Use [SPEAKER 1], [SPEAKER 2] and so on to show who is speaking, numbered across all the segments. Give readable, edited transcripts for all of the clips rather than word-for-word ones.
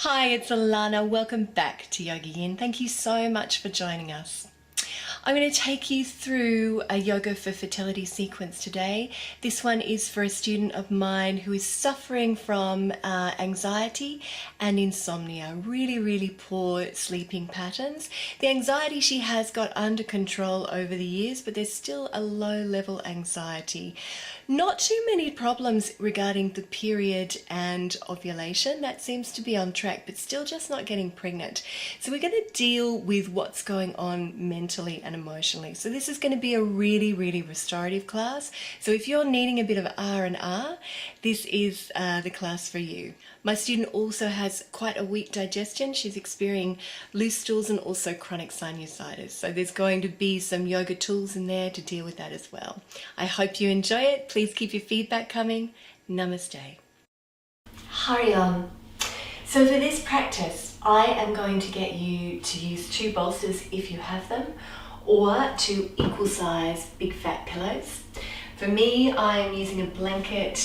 [SPEAKER 1] Hi, it's Alana. Welcome back to YogaYin. Thank you so much for joining us. I'm going to take you through a yoga for fertility sequence today. This one is for a student of mine who is suffering from anxiety and insomnia, really poor sleeping patterns. The anxiety she has got under control over the years, but there's still a low level anxiety. Not too many problems regarding the period and ovulation. That seems to be on track, but still just not getting pregnant. So we're going to deal with what's going on mentally and emotionally. So this is going to be a really restorative class. So if you're needing a bit of R&R, this is the class for you. My student also has quite a weak digestion. She's experiencing loose stools and also chronic sinusitis. So there's going to be some yoga tools in there to deal with that as well. I hope you enjoy it. Please keep your feedback coming. Namaste. Hari Om. So for this practice, I am going to get you to use 2 bolsters if you have them, or 2 equal size big fat pillows. For me, I am using a blanket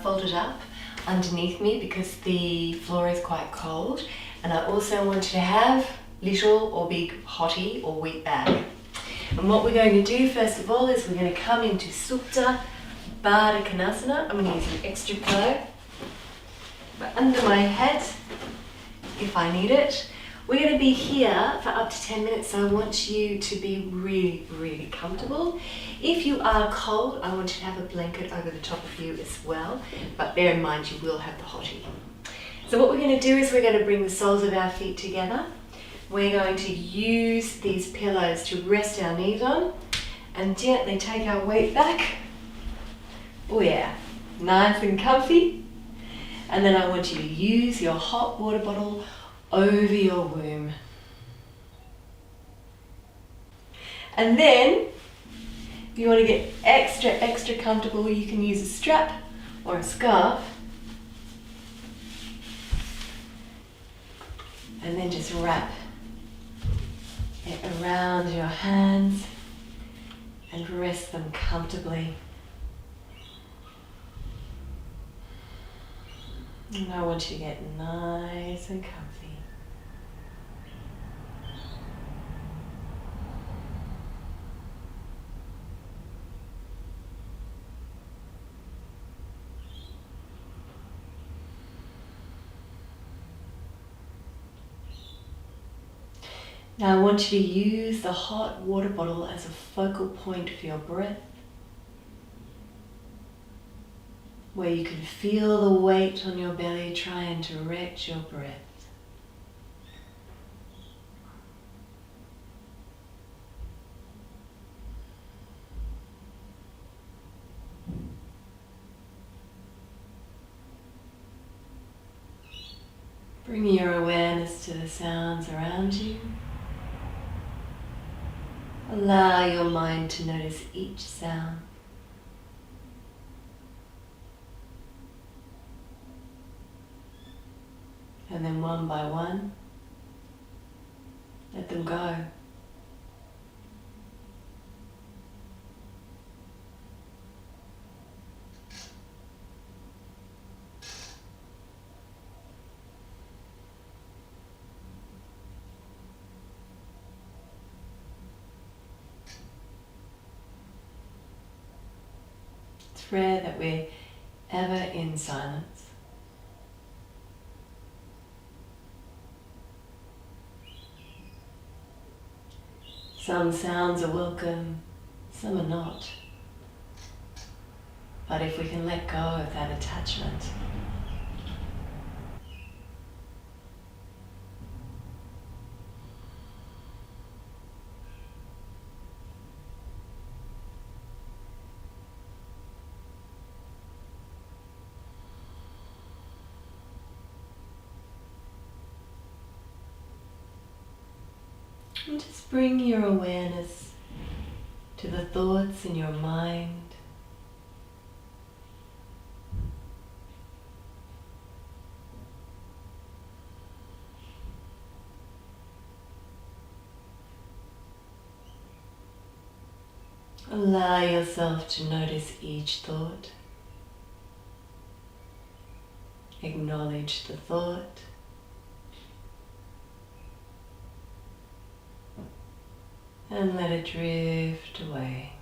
[SPEAKER 1] folded up underneath me because the floor is quite cold, and I also want you to have little or big hottie or wheat bag. And what we're going to do first of all is we're going to come into Supta Baddha Konasana. I'm going to use an extra pillow under my head if I need it. We're going to be here for up to 10 minutes, so I want you to be really comfortable. If you are cold, I want you to have a blanket over the top of you as well, but bear in mind you will have the hottie. So what we're going to do is we're going to bring the soles of our feet together. We're going to use these pillows to rest our knees on and gently take our weight back. Oh yeah, nice and comfy. And then I want you to use your hot water bottle over your womb. And then, if you want to get extra comfortable, you can use a strap or a scarf. And then just wrap it around your hands and rest them comfortably. And I want you to get nice and comfy. Now I want you to use the hot water bottle as a focal point for your breath, where you can feel the weight on your belly try and direct your breath. Bring your awareness to the sounds around you. Allow your mind to notice each sound. And then one by one, let them go. It's rare that we're ever in silence. Some sounds are welcome, some are not. But if we can let go of that attachment, and just bring your awareness to the thoughts in your mind. Allow yourself to notice each thought. Acknowledge the thought. and let it drift away.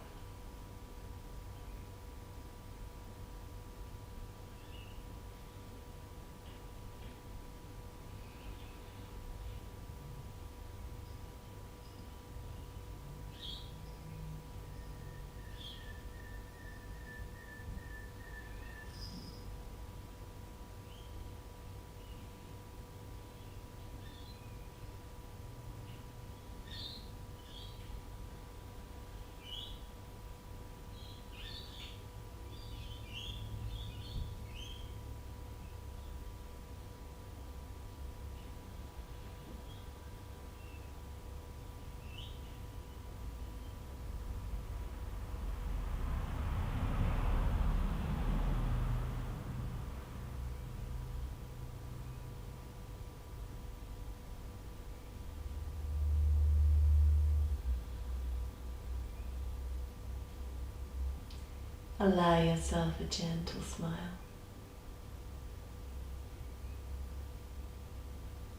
[SPEAKER 1] Allow yourself a gentle smile.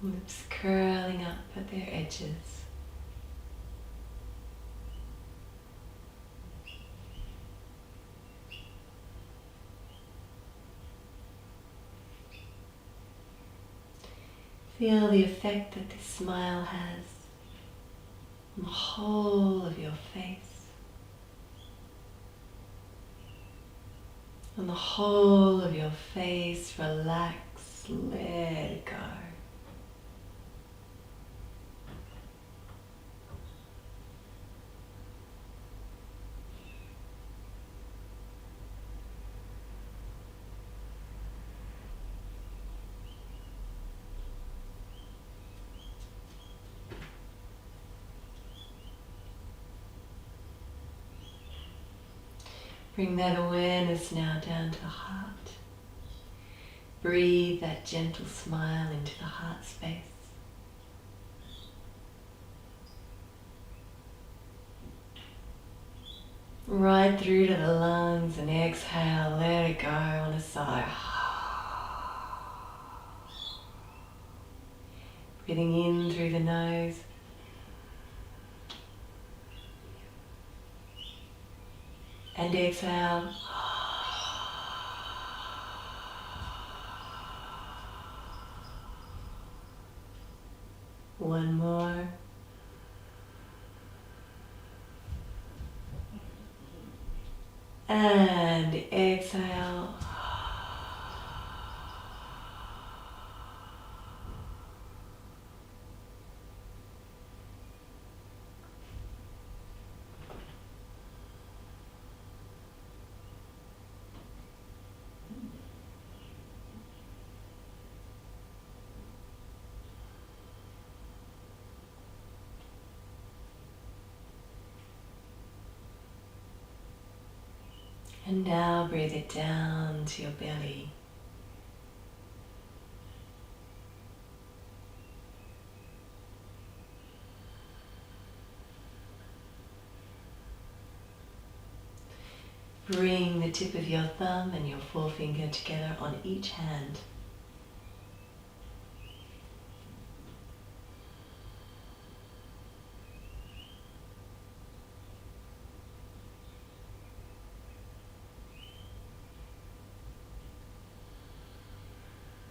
[SPEAKER 1] Lips curling up at their edges. Feel the effect that this smile has on the whole of your face. On the whole of your face, relax, let it go. Bring that awareness now down to the heart. Breathe that gentle smile into the heart space. Right through to the lungs, and exhale, let it go on a sigh. Breathing in through the nose. And exhale. One more. And exhale. And now breathe it down to your belly. Bring the tip of your thumb and your forefinger together on each hand.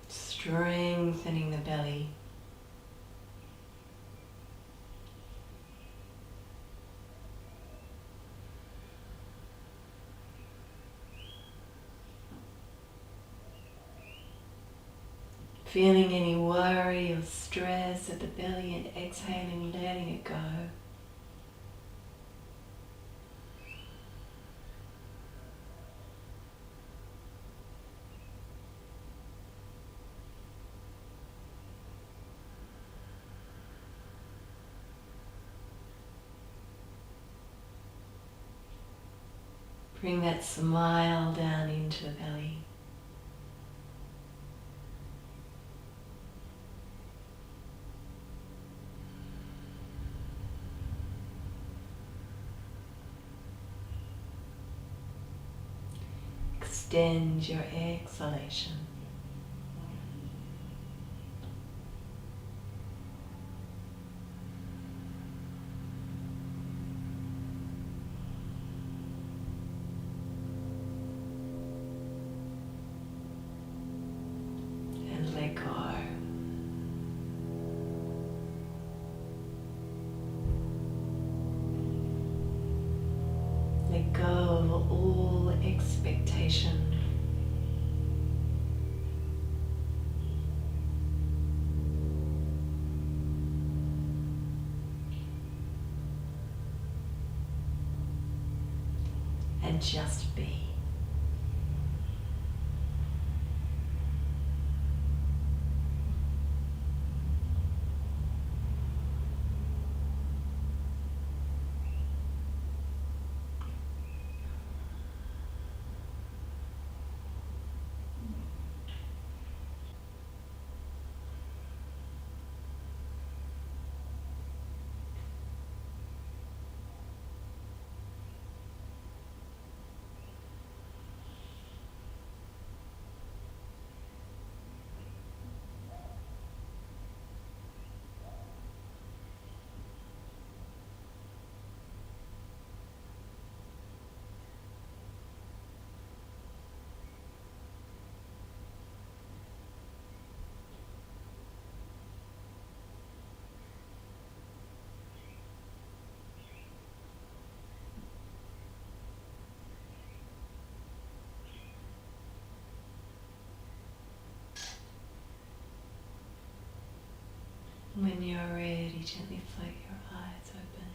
[SPEAKER 1] Strengthening the belly. Feeling any worry or stress at the belly and exhaling, letting it go. Bring that smile down into the belly. Extend your exhalation. and just be. When you're ready, gently float your eyes open.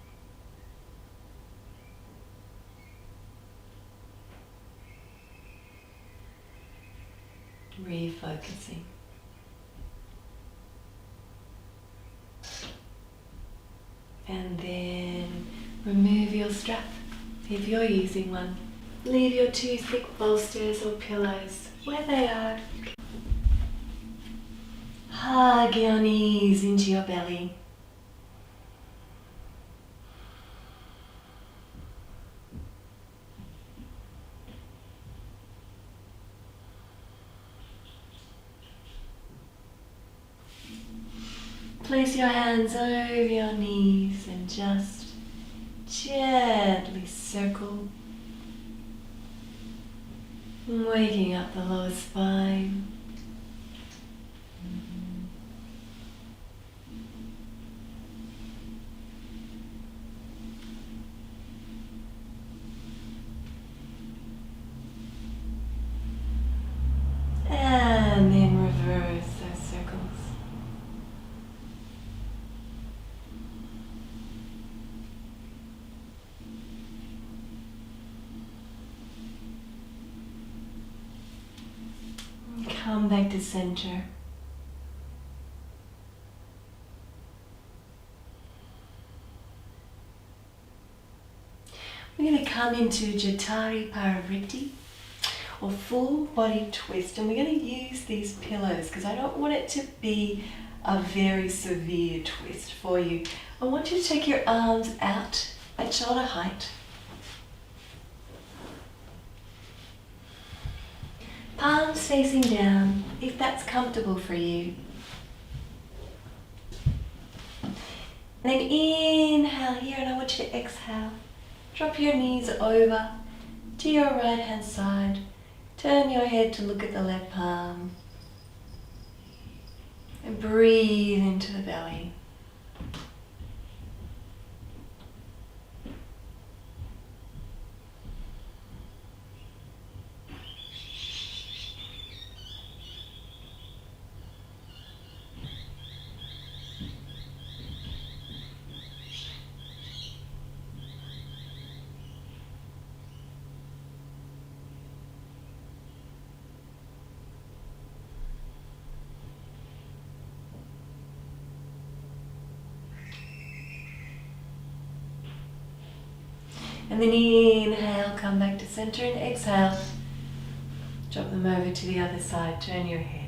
[SPEAKER 1] Refocusing. And then remove your strap if you're using one. Leave your two thick bolsters or pillows where they are. Hug your knees into your belly. Place your hands over your knees and just gently circle, waking up the lower spine. And then reverse those circles. And come back to center. We're going to come into Jatari Parivriti, or full body twist, and we're going to use these pillows because I don't want it to be a very severe twist for you. I want you to take your arms out at shoulder height. Palms facing down, if that's comfortable for you. And then inhale here, and I want you to exhale. Drop your knees over to your right hand side. Turn your head to look at the left palm. And breathe into the belly. And then inhale, come back to center, and exhale. Drop them over to the other side, turn your head.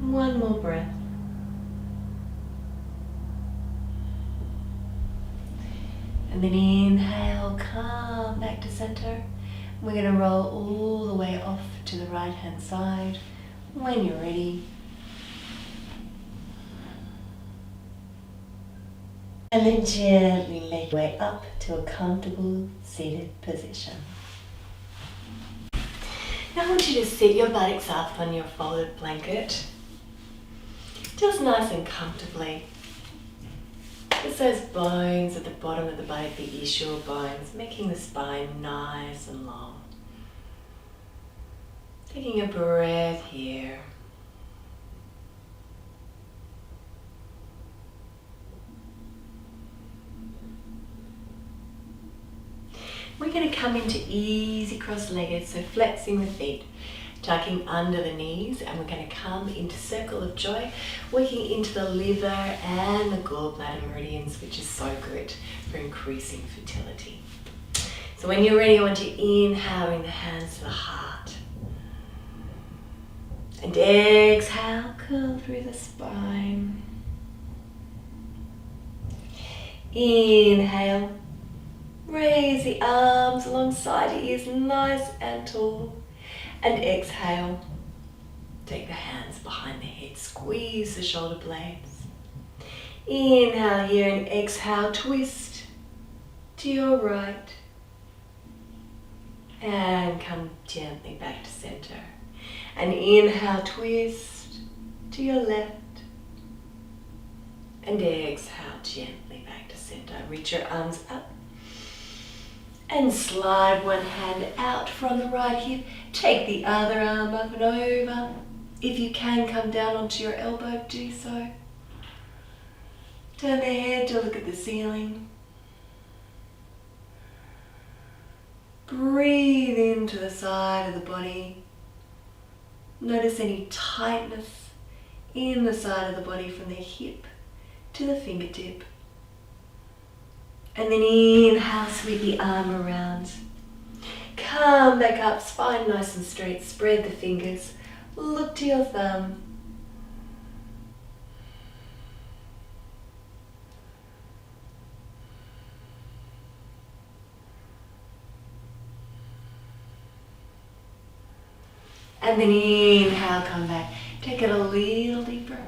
[SPEAKER 1] One more breath. And then inhale, come back to center. We're going to roll all the way off to the right hand side when you're ready. And then gently make your way up to a comfortable seated position. Now I want you to sit your buttocks up on your folded blanket. just nice and comfortably. Just those bones at the bottom of the body, the ischial bones, making the spine nice and long. Taking a breath here. We're going to come into easy cross-legged, so flexing the feet, tucking under the knees, and we're going to come into circle of joy, working into the liver and the gallbladder meridians, which is so good for increasing fertility. So when you're ready, I want you to inhale, bring the hands to the heart. And exhale, curl through the spine. Inhale, raise the arms alongside the ears, nice and tall. And exhale, take the hands behind the head, squeeze the shoulder blades. Inhale here and exhale, twist to your right. And come gently back to center. And inhale, twist to your left. And exhale, gently back to center. Reach your arms up. And slide one hand out from the right hip. Take the other arm up and over. If you can, come down onto your elbow, do so. Turn the head to look at the ceiling. Breathe into the side of the body. Notice any tightness in the side of the body from the hip to the fingertip. And then inhale, sweep the arm around. Come back up, spine nice and straight, spread the fingers, look to your thumb. And then inhale, come back, take it a little deeper.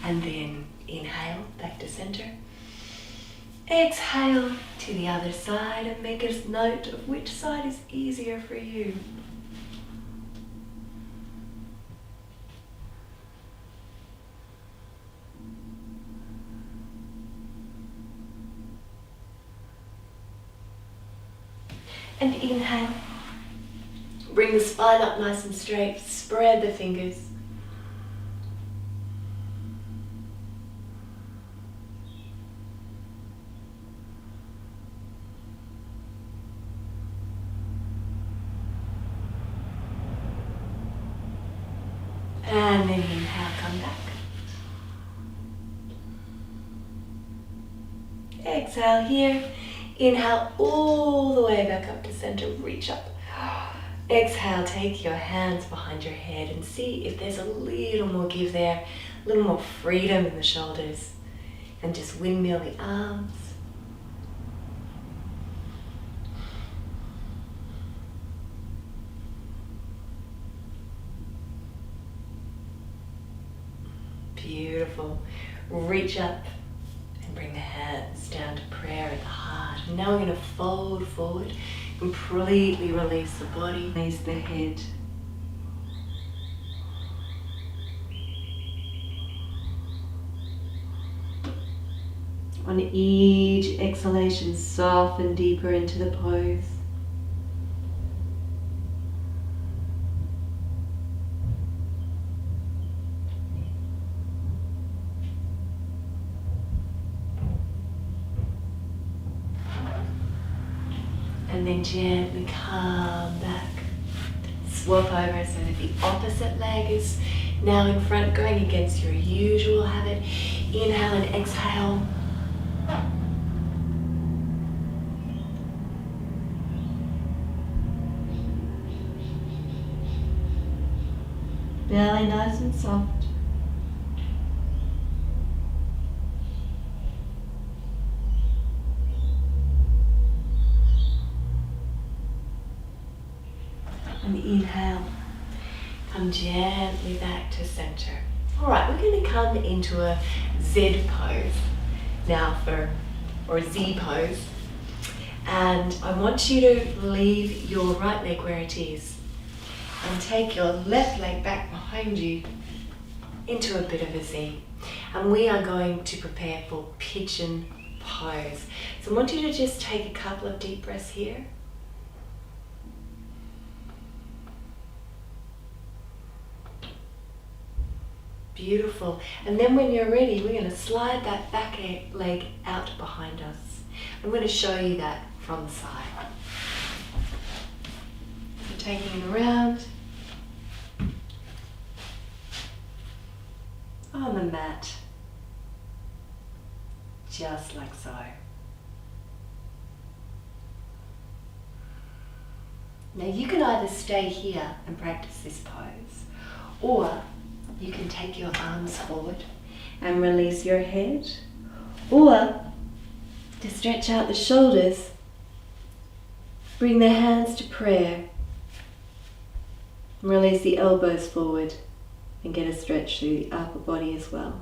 [SPEAKER 1] And then inhale, back to center. Exhale to the other side and make a note of which side is easier for you. And inhale. Bring the spine up nice and straight, spread the fingers. And then inhale, come back. Exhale here. Inhale all the way back up to center, reach up. Exhale, take your hands behind your head and see if there's a little more give there, a little more freedom in the shoulders. And just windmill the arms. Beautiful. Reach up and bring the hands down to prayer at the heart. And now we're going to fold forward, completely release the body, release the head. On each exhalation, soften deeper into the pose. And then gently come back. Swap over so that the opposite leg is now in front, going against your usual habit. Inhale and exhale. Belly nice and soft. And inhale, come gently back to center. All right, we're going to come into a Z pose now or Z pose. And I want you to leave your right leg where it is. And take your left leg back behind you into a bit of a Z. And we are going to prepare for pigeon pose. So I want you to just take a couple of deep breaths here. Beautiful. And then when you're ready, we're going to slide that back leg out behind us. I'm going to show you that from the side. So taking it around on the mat, just like so. Now you can either stay here and practice this pose, or you can take your arms forward and release your head, or to stretch out the shoulders, bring the hands to prayer, release the elbows forward and get a stretch through the upper body as well.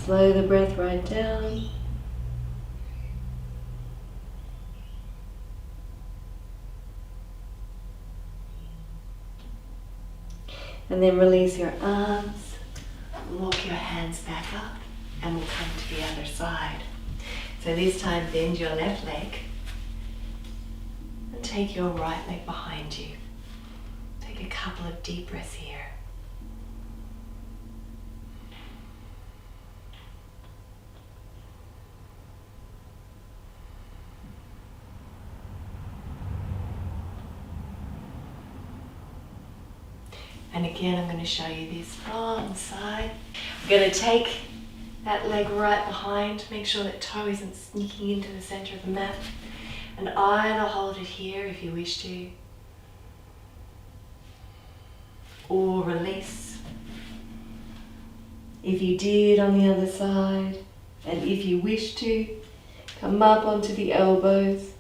[SPEAKER 1] Slow the breath right down. And then release your arms, walk your hands back up, and we'll come to the other side. So this time bend your left leg and take your right leg behind you. Take a couple of deep breaths here. And again, I'm going to show you this from the side. We're going to take that leg right behind, make sure that toe isn't sneaking into the center of the mat, and either hold it here if you wish to, or release if you did on the other side. And if you wish to, come up onto the elbows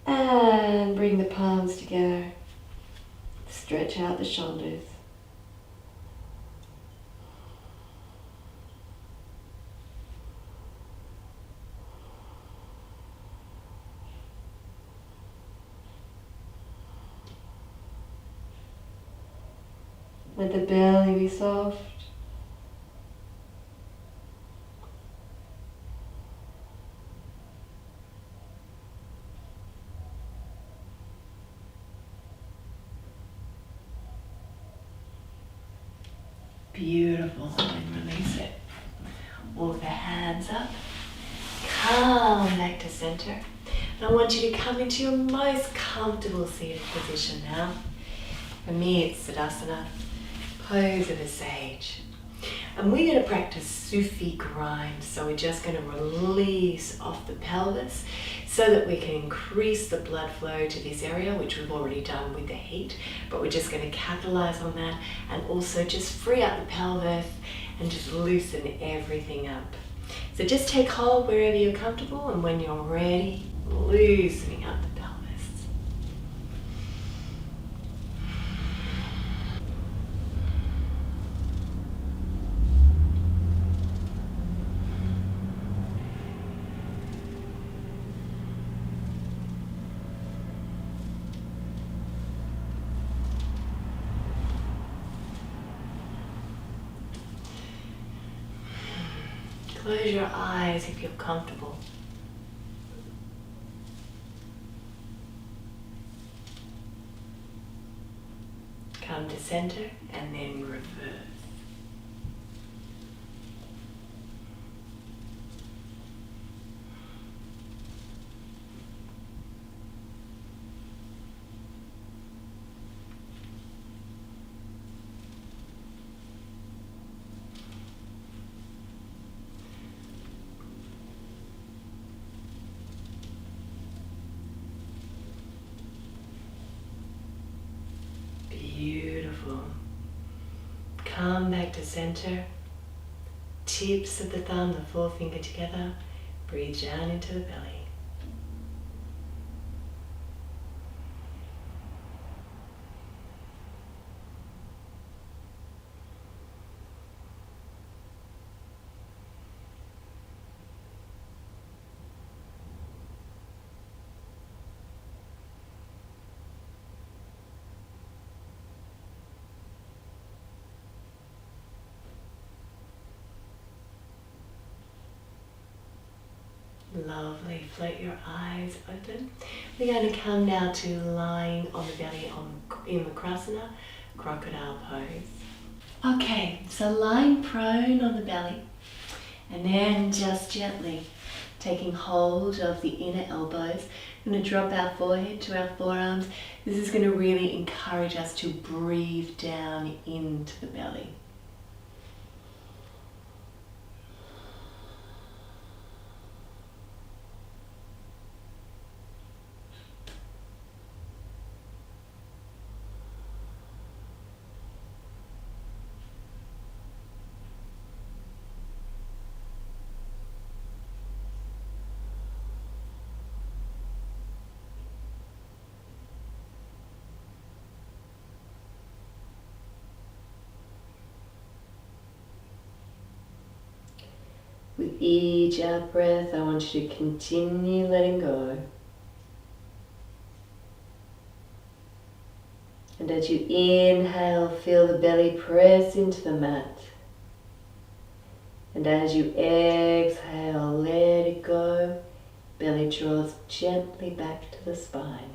[SPEAKER 1] and bring the palms together. Stretch out the shoulders. Let the belly be soft. Beautiful. And release it. Walk the hands up. Come back to center. And I want you to come into your most comfortable seated position now. For me, it's Tadasana, pose of a sage. And we're going to practice Sufi grind. So we're just going to release off the pelvis so that we can increase the blood flow to this area, which we've already done with the heat. But we're just going to capitalize on that and also just free up the pelvis and just loosen everything up. So just take hold wherever you're comfortable, and when you're ready, loosening up the pelvis. Close your eyes if you're comfortable. Come to center and then reverse. Beautiful. Come back to center. Tips of the thumb, the forefinger together. Breathe down into the belly. Lovely. Float your eyes open. We're going to come now to lying on the belly in Makrasana, crocodile pose. Okay, so lying prone on the belly, and then just gently taking hold of the inner elbows. We're going to drop our forehead to our forearms. This is going to really encourage us to breathe down into the belly. With each out breath, I want you to continue letting go. And as you inhale, feel the belly press into the mat. And as you exhale, let it go. Belly draws gently back to the spine.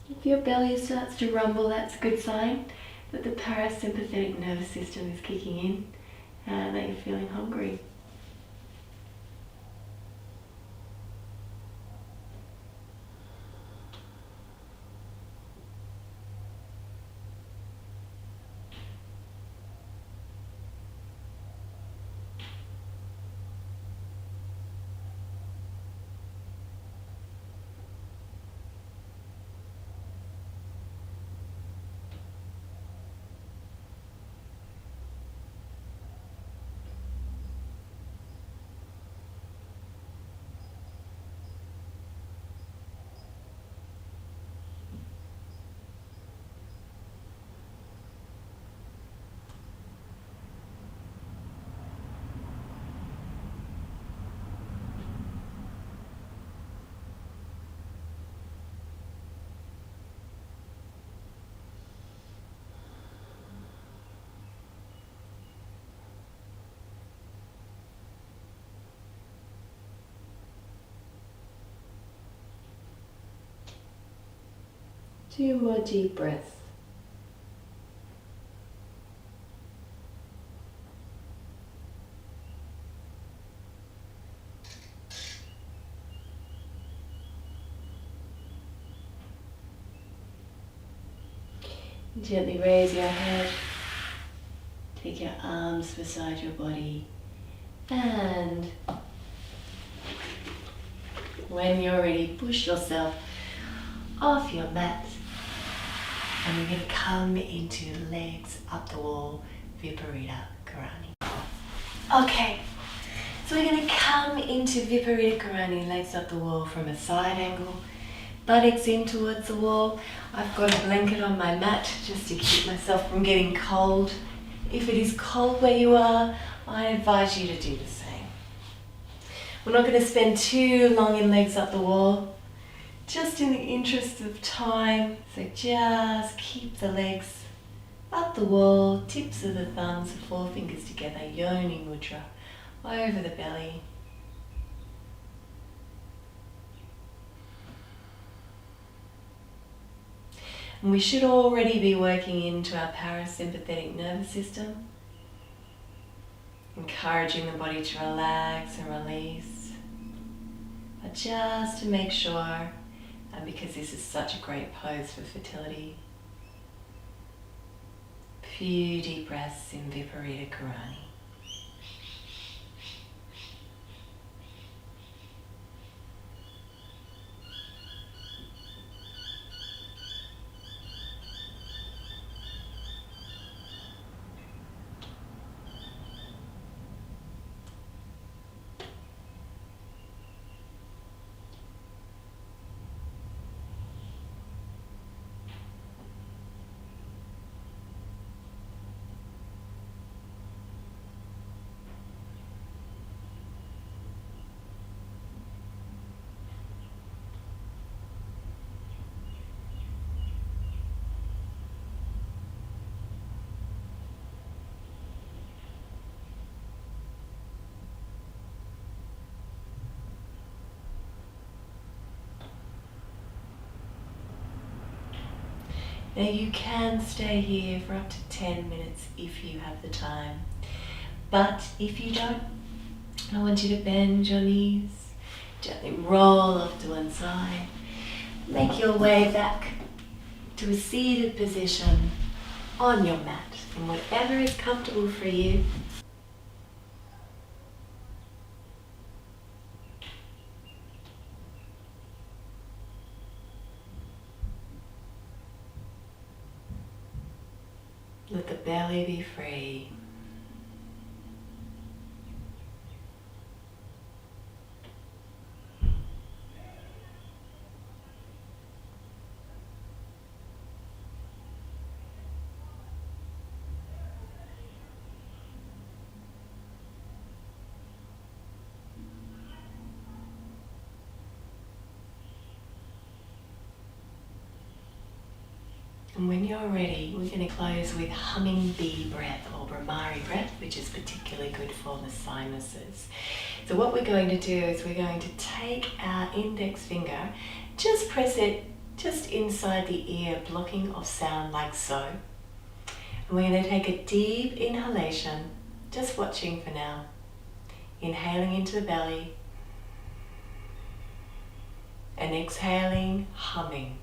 [SPEAKER 1] If your belly starts to rumble, that's a good sign that the parasympathetic nervous system is kicking in and that you're feeling hungry. Two more deep breaths. Gently raise your head, take your arms beside your body, and when you're ready, push yourself off your mat, and we're going to come into legs up the wall, Viparita Karani. Okay, so we're going to come into Viparita Karani, legs up the wall from a side angle, buttocks in towards the wall. I've got a blanket on my mat just to keep myself from getting cold. If it is cold where you are, I advise you to do the same. We're not going to spend too long in legs up the wall, just in the interest of time. So just keep the legs up the wall, tips of the thumbs, the forefingers together, yoni mudra, over the belly. And we should already be working into our parasympathetic nervous system, encouraging the body to relax and release. But just to make sure, and because this is such a great pose for fertility, few deep breaths in Viparita Karani. Now you can stay here for up to 10 minutes if you have the time. But if you don't, I want you to bend your knees, gently roll off to one side, make your way back to a seated position on your mat, in whatever is comfortable for you. Let the belly be free. And when you're ready, we're going to close with humming bee breath or Brahmari breath, which is particularly good for the sinuses. So what we're going to do is we're going to take our index finger, just press it just inside the ear, blocking off sound like so. And we're going to take a deep inhalation, just watching for now. Inhaling into the belly and exhaling, humming.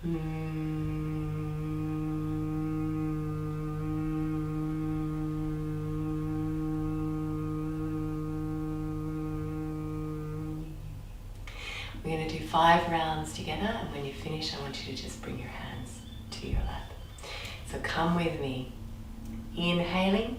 [SPEAKER 1] We're going to do 5 rounds together, and when you finish, I want you to just bring your hands to your lap. So come with me. Inhaling.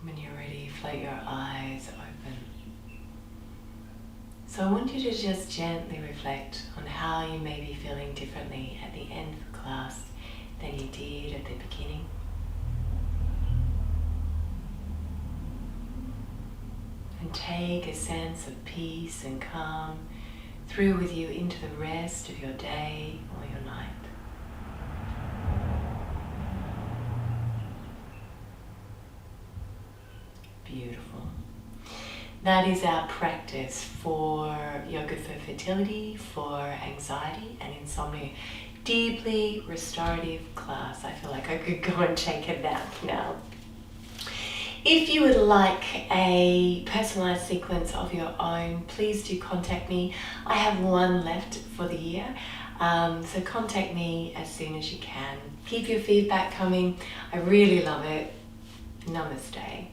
[SPEAKER 1] When you're ready, float your eyes open. So I want you to just gently reflect on how you may be feeling differently at the end of the class than you did at the beginning. And take a sense of peace and calm through with you into the rest of your day or your night. That is our practice for Yoga for Fertility, for anxiety and insomnia. Deeply restorative class. I feel like I could go and take a nap now. If you would like a personalized sequence of your own, please do contact me. I have one left for the year, so contact me as soon as you can. Keep your feedback coming. I really love it. Namaste.